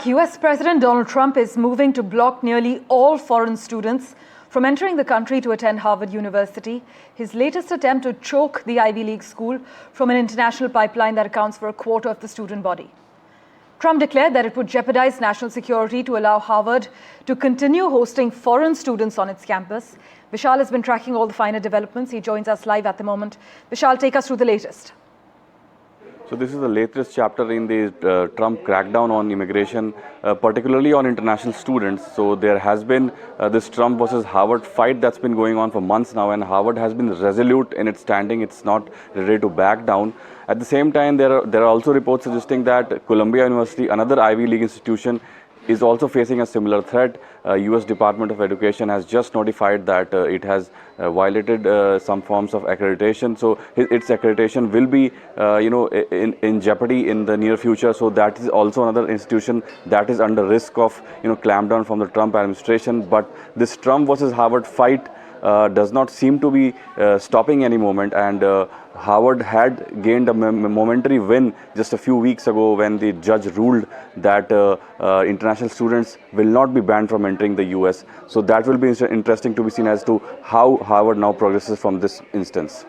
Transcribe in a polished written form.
US President Donald Trump is moving to block nearly all foreign students from entering the country to attend Harvard University. His latest attempt to choke the Ivy League school from an international pipeline that accounts for a quarter of the student body. Trump declared that it would jeopardize national security to allow Harvard to continue hosting foreign students on its campus. Vishal has been tracking all the finer developments. He joins us live at the moment. Vishal, take us through the latest. So this is the latest chapter in the Trump crackdown on immigration, particularly on international students. So there has been this Trump versus Harvard fight that's been going on for months now, and Harvard has been resolute in its standing. It's not ready to back down. At the same time, there are also reports suggesting that Columbia University, another Ivy League institution, is also facing a similar threat. US Department of Education has just notified that it has violated some forms of accreditation. So its accreditation will be, in jeopardy in the near future. So that is also another institution that is under risk of, clampdown from the Trump administration. But this Trump versus Harvard fight does not seem to be stopping any moment, and Harvard had gained a momentary win just a few weeks ago when the judge ruled that international students will not be banned from entering the US. So that will be interesting to be seen as to how Harvard now progresses from this instance.